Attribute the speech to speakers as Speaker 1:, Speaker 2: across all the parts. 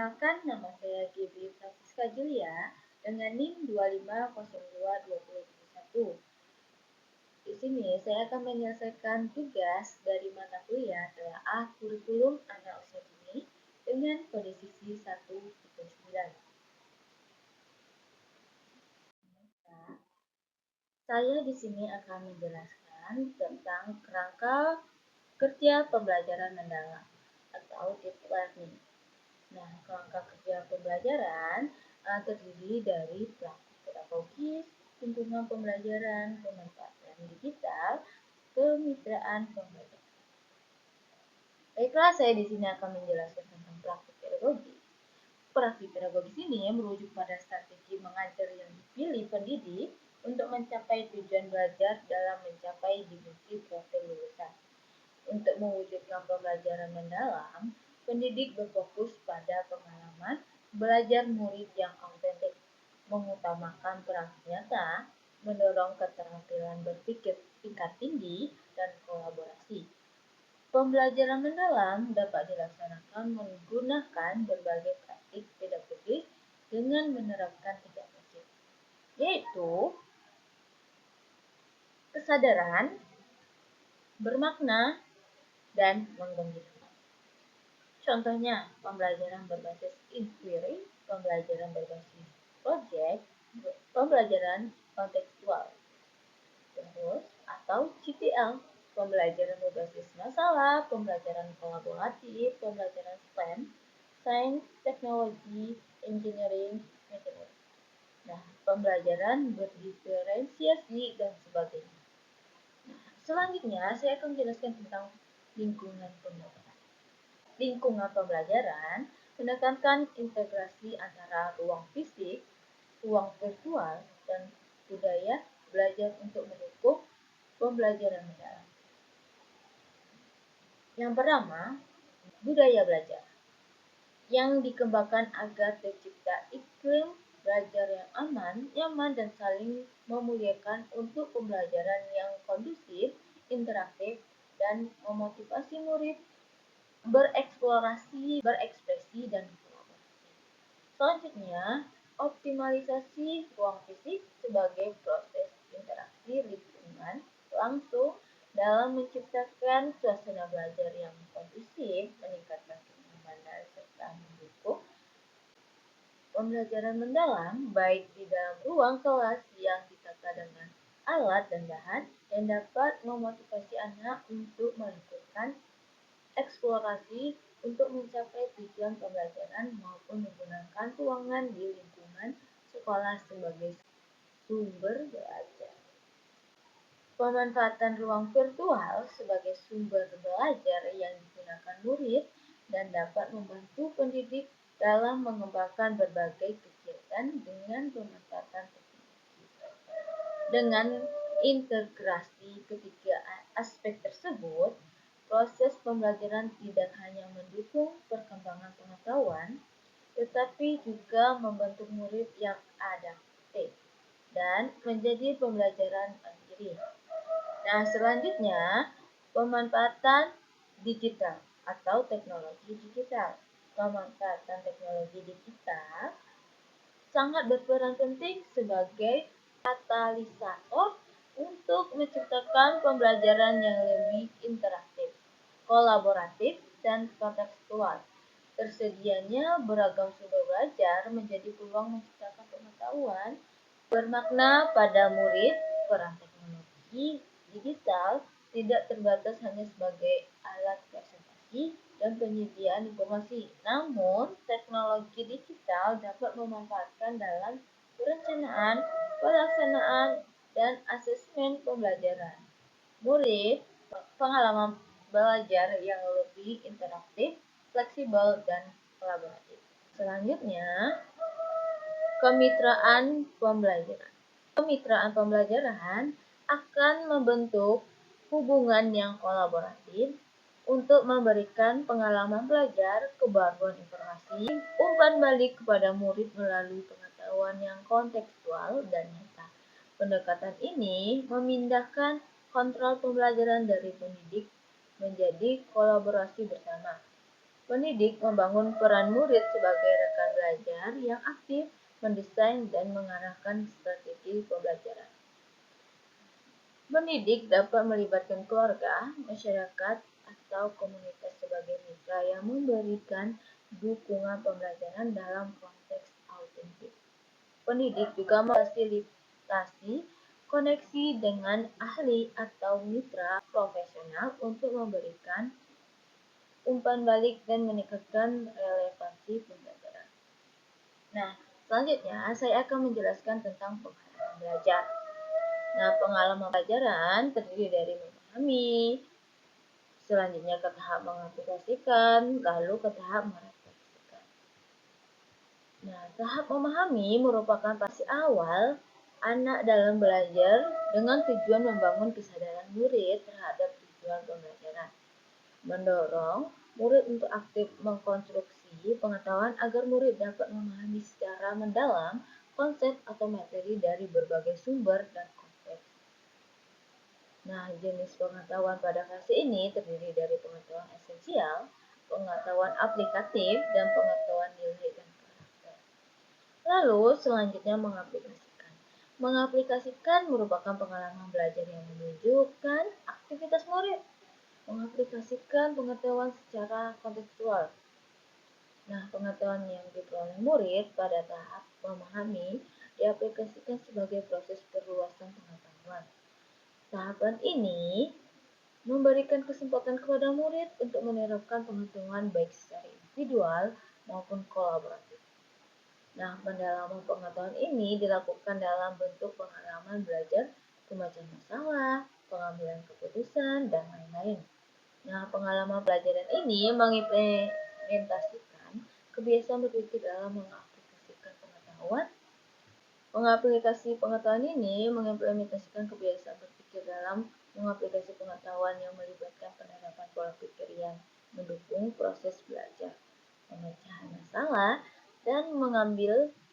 Speaker 1: Perkenalkan, nama saya Gebri Francisca Julia dengan NIM 25022021. Di sini saya akan menyelesaikan tugas dari mata kuliah telaah kurikulum anak usia dini dengan kode sisi 1.9. Saya di sini akan menjelaskan tentang kerangka kerja pembelajaran mendalam atau deep learning. Nah, kerangka kerja pembelajaran terdiri dari praktik pedagogis, lingkungan pembelajaran, pemanfaatan digital, kemitraan pembelajaran. Baiklah, saya di sini akan menjelaskan tentang praktik pedagogis. Praktik pedagogis ini merujuk pada strategi mengajar yang dipilih pendidik untuk mencapai tujuan belajar dalam mencapai dimensi profil lulusan. Untuk mewujudkan pembelajaran mendalam, pendidik berfokus pada pengalaman belajar murid yang autentik, mengutamakan praktik nyata, mendorong keterampilan berpikir tingkat tinggi, dan kolaborasi. Pembelajaran mendalam dapat dilaksanakan menggunakan berbagai praktik pedagogis dengan menerapkan 3 prinsip, yaitu kesadaran, bermakna, dan menggembirakan. Contohnya, pembelajaran berbasis inquiry, pembelajaran berbasis project, pembelajaran kontekstual, terus atau CTL, pembelajaran berbasis masalah, pembelajaran kolaboratif, pembelajaran STEM, Science, Technology, Engineering, Mathematics. Nah, pembelajaran berdiferensiasi dan sebagainya. Nah, selanjutnya saya akan menjelaskan tentang lingkungan pembelajaran. Lingkungan pembelajaran menekankan integrasi antara ruang fisik, ruang virtual, dan budaya belajar untuk mendukung pembelajaran mendalam. Yang pertama, budaya belajar yang dikembangkan agar tercipta iklim belajar yang aman, nyaman, dan saling memuliakan untuk pembelajaran yang kondusif, interaktif, dan memotivasi murid bereksplorasi, berekspresi, dan kolaborasi. Selanjutnya, optimalisasi ruang fisik sebagai proses interaksi lingkungan langsung dalam menciptakan suasana belajar yang kondusif, meningkatkan kenyamanan, serta mendukung pembelajaran mendalam, baik di dalam ruang kelas yang ditata dengan alat dan bahan yang dapat memotivasi anak untuk melakukan eksplorasi untuk mencapai tujuan pembelajaran maupun menggunakan ruangan di lingkungan sekolah sebagai sumber belajar. Pemanfaatan ruang virtual sebagai sumber belajar yang digunakan murid dan dapat membantu pendidik dalam mengembangkan berbagai kegiatan dengan pemanfaatan teknologi. Dengan integrasi ketiga aspek tersebut, proses pembelajaran tidak hanya mendukung perkembangan pengetahuan, tetapi juga membentuk murid yang adaptif dan menjadi pembelajaran mandiri. Nah, selanjutnya, pemanfaatan digital atau teknologi digital. Pemanfaatan teknologi digital sangat berperan penting sebagai katalisator untuk menciptakan pembelajaran yang lebih interaktif, kolaboratif, dan kontekstual. Tersedianya beragam sumber belajar menjadi peluang menciptakan pengetahuan bermakna pada murid. Peran teknologi digital tidak terbatas hanya sebagai alat presentasi dan penyediaan informasi, namun teknologi digital dapat memanfaatkan dalam perencanaan, pelaksanaan, dan asesmen pembelajaran. Murid pengalaman belajar yang lebih interaktif, fleksibel, dan kolaboratif. Selanjutnya, kemitraan pembelajaran. Kemitraan pembelajaran akan membentuk hubungan yang kolaboratif untuk memberikan pengalaman belajar, kebaruan informasi, umpan balik kepada murid melalui pengetahuan yang kontekstual dan nyata. Pendekatan ini memindahkan kontrol pembelajaran dari pendidik menjadi kolaborasi bersama. Pendidik membangun peran murid sebagai rekan belajar yang aktif, mendesain dan mengarahkan strategi pembelajaran. Pendidik dapat melibatkan keluarga, masyarakat, atau komunitas sebagai mitra yang memberikan dukungan pembelajaran dalam konteks autentik. Pendidik juga memfasilitasi koneksi dengan ahli atau mitra profesional untuk memberikan umpan balik dan meningkatkan relevansi pembelajaran. Nah, selanjutnya saya akan menjelaskan tentang pengalaman belajar. Nah, pengalaman pelajaran terdiri dari memahami, selanjutnya ke tahap mengaplikasikan, lalu ke tahap merefleksikan. Nah, tahap memahami merupakan fase awal anak dalam belajar dengan tujuan membangun kesadaran murid terhadap tujuan pembelajaran. Mendorong murid untuk aktif mengkonstruksi pengetahuan agar murid dapat memahami secara mendalam konsep atau materi dari berbagai sumber dan konteks. Nah, jenis pengetahuan pada fase ini terdiri dari pengetahuan esensial, pengetahuan aplikatif, dan pengetahuan nilai dan karakter. Lalu, selanjutnya mengaplikasikan. Mengaplikasikan merupakan pengalaman belajar yang menunjukkan aktivitas murid mengaplikasikan pengetahuan secara kontekstual. Nah, pengetahuan yang diperoleh murid pada tahap memahami diaplikasikan sebagai proses perluasan pengetahuan. Tahapan ini memberikan kesempatan kepada murid untuk menerapkan pengetahuan baik secara individual maupun kolaboratif. Nah, pendalaman pengetahuan ini dilakukan dalam bentuk pengalaman belajar, pemecahan masalah, pengambilan keputusan, dan lain-lain. Nah, pengalaman pelajaran ini mengimplementasikan kebiasaan berpikir dalam mengaplikasikan pengetahuan. Pengaplikasi pengetahuan ini mengimplementasikan kebiasaan berpikir dalam mengaplikasi pengetahuan yang melibatkan penerapan pola pikir yang mendukung proses belajar, pemecahan masalah, dan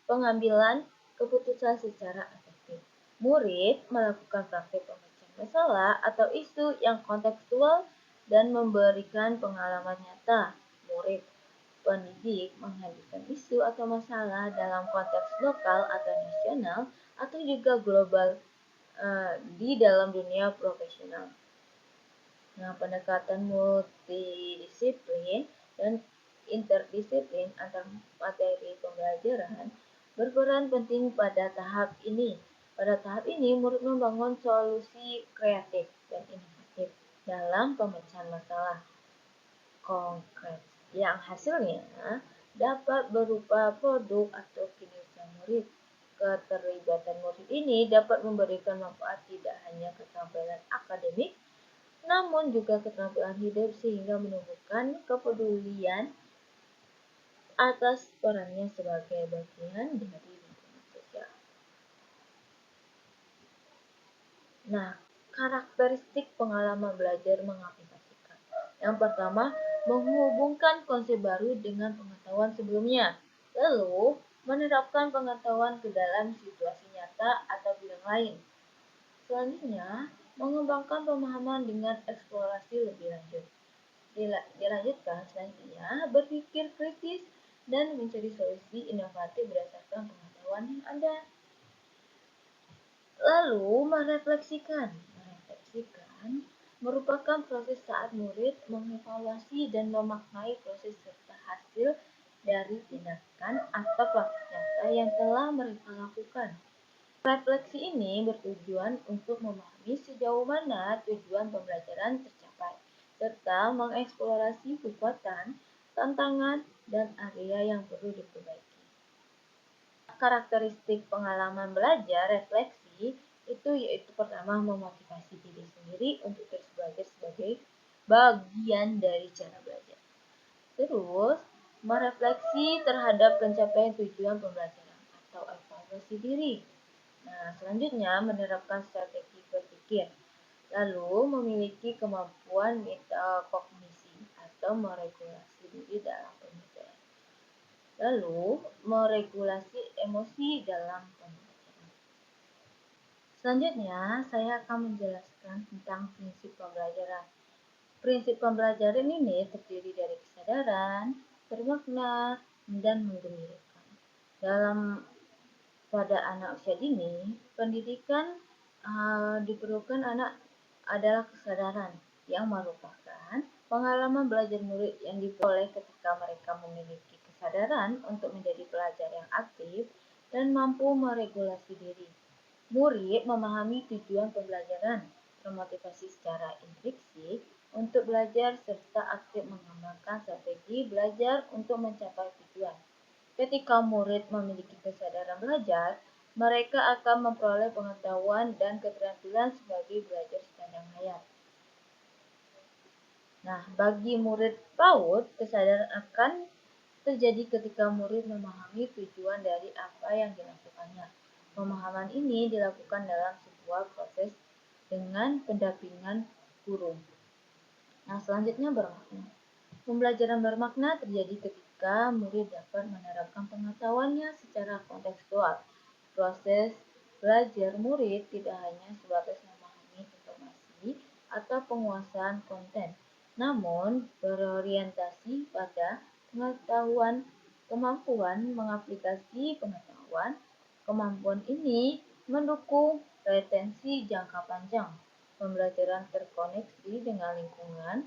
Speaker 1: pengambilan keputusan secara efektif. Murid melakukan praktik pemecahan masalah atau isu yang kontekstual dan memberikan pengalaman nyata. Murid pendidik menghadirkan isu atau masalah dalam konteks lokal atau nasional atau juga global di dalam dunia profesional. Nah, pendekatan multidisiplin dan interdisiplin antar materi pembelajaran berperan penting pada tahap ini. Pada tahap ini, murid membangun solusi kreatif dan inovatif dalam pemecahan masalah konkret yang hasilnya dapat berupa produk atau kinerja murid. Keterlibatan murid ini dapat memberikan manfaat tidak hanya keterampilan akademik, namun juga keterampilan hidup sehingga menumbuhkan kepedulian atas perannya sebagai bagian dari lingkungan sosial. Nah, karakteristik pengalaman belajar mengaplikasikan. Yang pertama, menghubungkan konsep baru dengan pengetahuan sebelumnya. Lalu, menerapkan pengetahuan ke dalam situasi nyata atau bidang lain. Selanjutnya, mengembangkan pemahaman dengan eksplorasi lebih lanjut. Dilanjutkan selanjutnya, berpikir kritis dan mencari solusi inovatif berdasarkan pengetahuan yang ada. Lalu, merefleksikan. Merefleksikan merupakan proses saat murid mengevaluasi dan memaknai proses serta hasil dari tindakan atau praktik nyata yang telah mereka lakukan. Refleksi ini bertujuan untuk memahami sejauh mana tujuan pembelajaran tercapai, serta mengeksplorasi kekuatan, tantangan, dan area yang perlu diperbaiki. Karakteristik pengalaman belajar refleksi itu yaitu pertama memotivasi diri sendiri untuk terus belajar sebagai bagian dari cara belajar. Terus, merefleksi terhadap pencapaian tujuan pembelajaran atau evaluasi diri. Nah, selanjutnya menerapkan strategi berpikir. Lalu, memiliki kemampuan metakognisi atau meregulasi diri dalam pembelajaran. Lalu, meregulasi emosi dalam pembelajaran. Selanjutnya, saya akan menjelaskan tentang prinsip pembelajaran. Prinsip pembelajaran ini terdiri dari kesadaran, bermakna, dan menggembirakan. Dalam pada anak usia dini, pendidikan diperlukan anak adalah kesadaran yang merupakan pengalaman belajar murid yang diperoleh ketika mereka memiliki kesadaran untuk menjadi pelajar yang aktif dan mampu meregulasi diri. Murid memahami tujuan pembelajaran, termotivasi secara intrinsik untuk belajar serta aktif mengembangkan strategi belajar untuk mencapai tujuan. Ketika murid memiliki kesadaran belajar, mereka akan memperoleh pengetahuan dan keterampilan sebagai belajar sepanjang hayat. Nah, bagi murid PAUD, kesadaran akan terjadi ketika murid memahami tujuan dari apa yang dilakukannya. Pemahaman ini dilakukan dalam sebuah proses dengan pendampingan guru. Nah, selanjutnya bermakna. Pembelajaran bermakna terjadi ketika murid dapat menerapkan pengetahuannya secara kontekstual. Proses belajar murid tidak hanya sebatas memahami informasi atau penguasaan konten, namun berorientasi pada pengetahuan, kemampuan mengaplikasi pengetahuan. Kemampuan ini mendukung retensi jangka panjang. Pembelajaran terkoneksi dengan lingkungan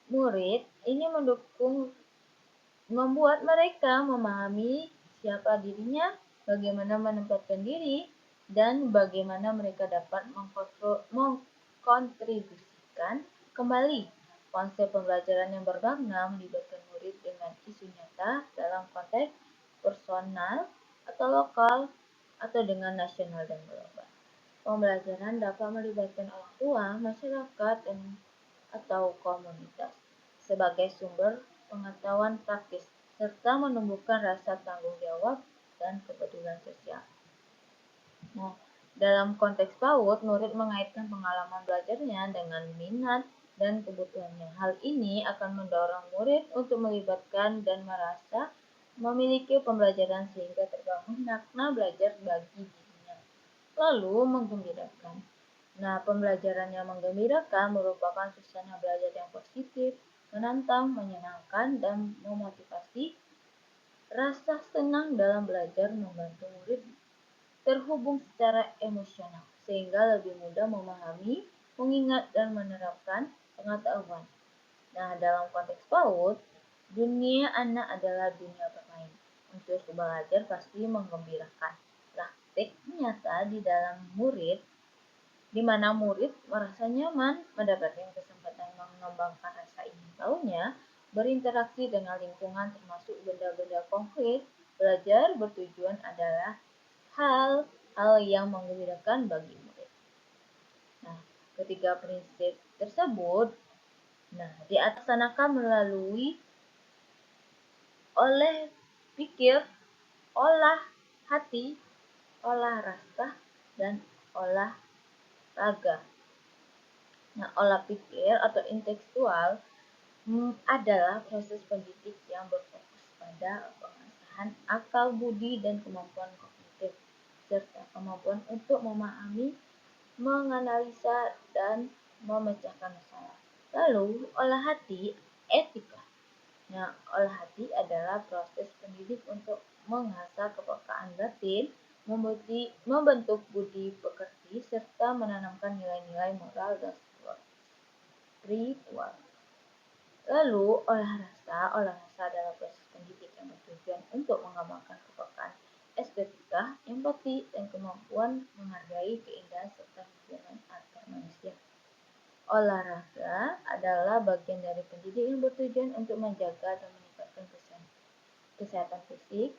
Speaker 1: murid ini membuat mereka memahami siapa dirinya, bagaimana menempatkan diri, dan bagaimana mereka dapat mengkontribusikan kembali. Konsep pembelajaran yang bermakna melibatkan murid dengan isu nyata dalam konteks personal atau lokal atau dengan nasional dan global. Pembelajaran dapat melibatkan orang tua, masyarakat, dan atau komunitas sebagai sumber pengetahuan praktis, serta menumbuhkan rasa tanggung jawab dan kepedulian sosial. Nah, dalam konteks PAUD, murid mengaitkan pengalaman belajarnya dengan minat dan kebutuhannya. Hal ini akan mendorong murid untuk melibatkan dan merasa memiliki pembelajaran sehingga terbangun makna belajar bagi dirinya. Lalu menggembirakan. Nah, pembelajaran yang menggembirakan merupakan suasana belajar yang positif, menantang, menyenangkan, dan memotivasi. Rasa senang dalam belajar membantu murid terhubung secara emosional, sehingga lebih mudah memahami, mengingat, dan menerapkan pengetahuan. Nah, dalam konteks PAUD, dunia anak adalah dunia bermain. Untuk belajar pasti menggembirakan. Praktik nyata di dalam murid di mana murid merasa nyaman, mendapatkan kesempatan mengembangkan rasa ingin tahunya, berinteraksi dengan lingkungan termasuk benda-benda konkret, belajar bertujuan adalah hal-hal yang menggembirakan bagi murid. Nah, ketiga prinsip tersebut dilaksanakan melalui oleh pikir, olah hati, olah rasa, dan olah raga. Nah, olah pikir atau intelektual adalah proses pendidik yang berfokus pada pengasahan akal budi dan kemampuan kognitif, serta kemampuan untuk memahami, menganalisa, dan memecahkan masalah. Lalu, olah hati, etika. Nah, olah hati adalah proses pendidik untuk mengasah kepekaan batin, membentuk budi pekerti, serta menanamkan nilai-nilai moral dan spiritual. Lalu, olah rasa adalah proses pendidik yang bertujuan untuk mengembangkan kepekaan estetika, empati, dan kemampuan menghargai keindahan serta hubungan antar manusia. Olahraga adalah bagian dari pendidik yang bertujuan untuk menjaga dan meningkatkan kesehatan fisik,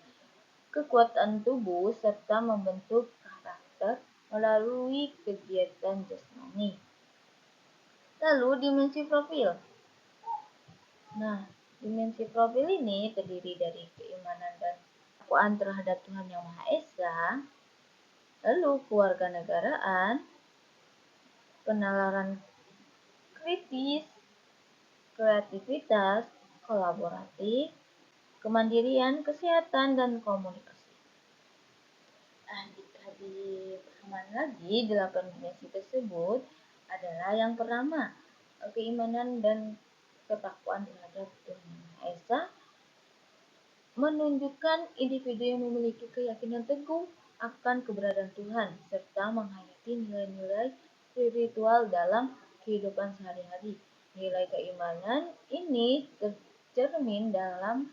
Speaker 1: kekuatan tubuh, serta membentuk karakter melalui kegiatan jasmani. Lalu, dimensi profil. Nah, dimensi profil ini terdiri dari keimanan dan pengakuan terhadap Tuhan Yang Maha Esa, lalu kewarganegaraan, penalaran kritis, kreativitas, kolaboratif, kemandirian, kesehatan, dan komunikasi. Jika dipahami lagi, 8 dimensi tersebut adalah yang pertama, keimanan dan ketakwaan terhadap Tuhan Yang Maha Esa, menunjukkan individu yang memiliki keyakinan teguh akan keberadaan Tuhan, serta menghayati nilai-nilai spiritual dalam kehidupan sehari-hari. Nilai keimanan ini tercermin dalam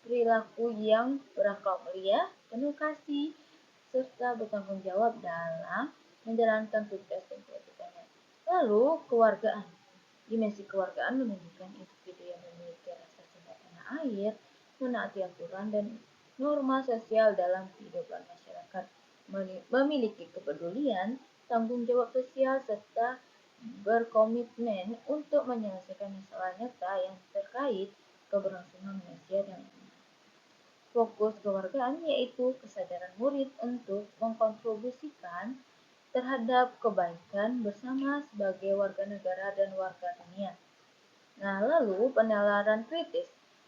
Speaker 1: perilaku yang berakhlak mulia, penuh kasih, serta bertanggung jawab dalam menjalankan tugas dan kewajibannya. Lalu, keluargaan. Dimensi keluargaan menunjukkan individu yang memiliki rasa cinta tanah air, menaati aturan dan norma sosial dalam kehidupan masyarakat, memiliki kepedulian, tanggung jawab sosial, serta berkomitmen untuk menyelesaikan masalah nyata yang terkait keberlangsungan manusia dan lingkungan. Fokus keluargaan yaitu kesadaran murid untuk mengkontribusikan terhadap kebaikan bersama sebagai warga negara dan warga dunia. Nah, lalu penalaran kritis.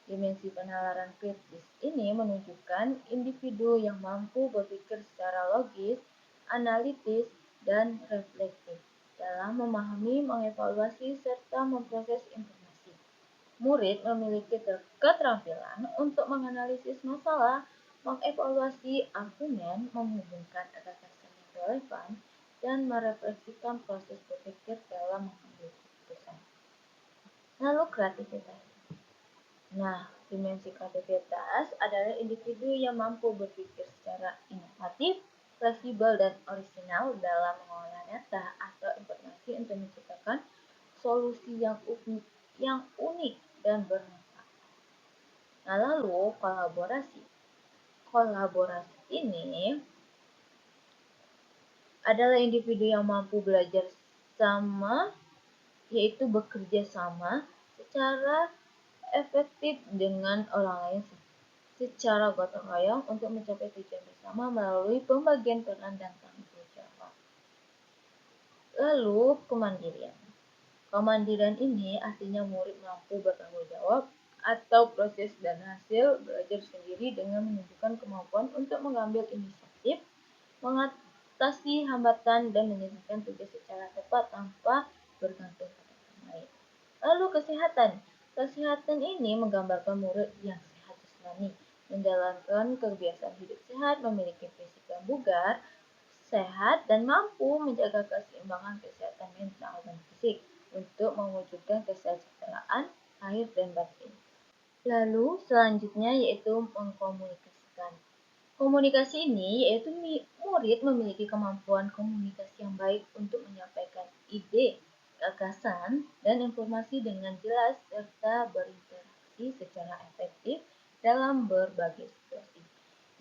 Speaker 1: Dimensi penalaran kritis ini menunjukkan individu yang mampu berpikir secara logis, analitis, dan reflektif dalam memahami, mengevaluasi, serta memproses informasi. Murid memiliki keterampilan untuk menganalisis masalah, mengevaluasi argumen, menghubungkan gagasan yang relevan, dan merefleksikan proses berpikir dalam mengambil keputusan. Lalu kreativitas. Nah, dimensi kreativitas adalah individu yang mampu berpikir secara inovatif, fleksibel, dan orisinal dalam mengolah data atau informasi untuk menciptakan solusi yang unik dan bermanfaat. Nah, lalu kolaborasi. Kolaborasi ini adalah individu yang mampu belajar sama, yaitu bekerja sama secara efektif dengan orang lain secara gotong royong untuk mencapai tujuan bersama melalui pembagian peran dan tanggung jawab. Lalu kemandirian. Kemandirian ini artinya murid mampu bertanggung jawab atau proses dan hasil belajar sendiri dengan menunjukkan kemampuan untuk mengambil inisiatif, mengatasi hambatan, dan menyelesaikan tugas secara tepat tanpa bergantung pada orang lain. Lalu kesehatan. Kesehatan ini menggambarkan murid yang sehat jasmani, menjalankan kebiasaan hidup sehat, memiliki fisik yang bugar, sehat, dan mampu menjaga keseimbangan kesehatan mental dan fisik untuk mewujudkan kesejahteraan lahir dan batin. Lalu selanjutnya yaitu mengkomunikasikan. Komunikasi ini yaitu murid memiliki kemampuan komunikasi yang baik untuk menyampaikan ide, gagasan, dan informasi dengan jelas serta berinteraksi secara efektif dalam berbagai situasi.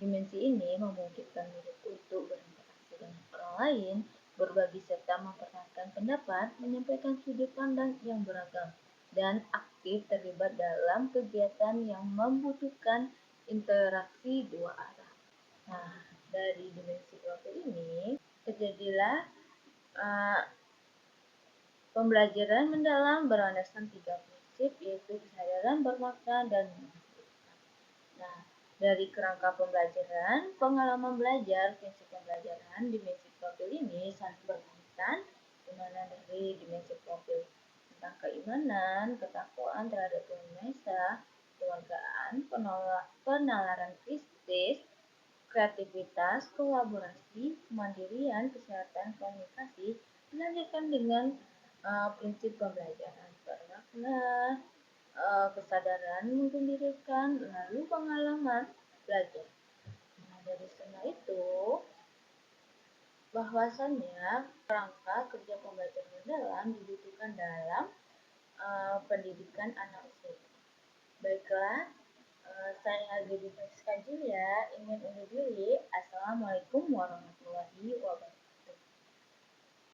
Speaker 1: Dimensi ini memungkinkan murid untuk berinteraksi dengan orang lain, berbagi serta mempertahankan pendapat, menyampaikan sudut pandang yang beragam, dan aktif terlibat dalam kegiatan yang membutuhkan interaksi dua arah. Nah, dari dimensi profil ini terjadilah pembelajaran mendalam berlandaskan 3 prinsip, yaitu kesadaran, bermakna, dan mengerti. Nah, dari kerangka pembelajaran, pengalaman belajar, prinsip pembelajaran, dimensi profil ini saling berkaitan, di mana dari dimensi profil tentang keimanan, ketakwaan terhadap Tuhan Maha Esa, keluargaan, penalaran kritis, kreativitas, kolaborasi, kemandirian, kesehatan, komunikasi, dilanjutkan dengan prinsip pembelajaran bermakna, kesadaran mengembirakan, lalu pengalaman belajar. Nah, dari semua itu, bahwasannya kerangka kerja pembelajaran mendalam dibutuhkan dalam pendidikan anak usia. Baiklah, saya Dewi Francisca Julia ingin undur diri. Assalamualaikum warahmatullahi wabarakatuh.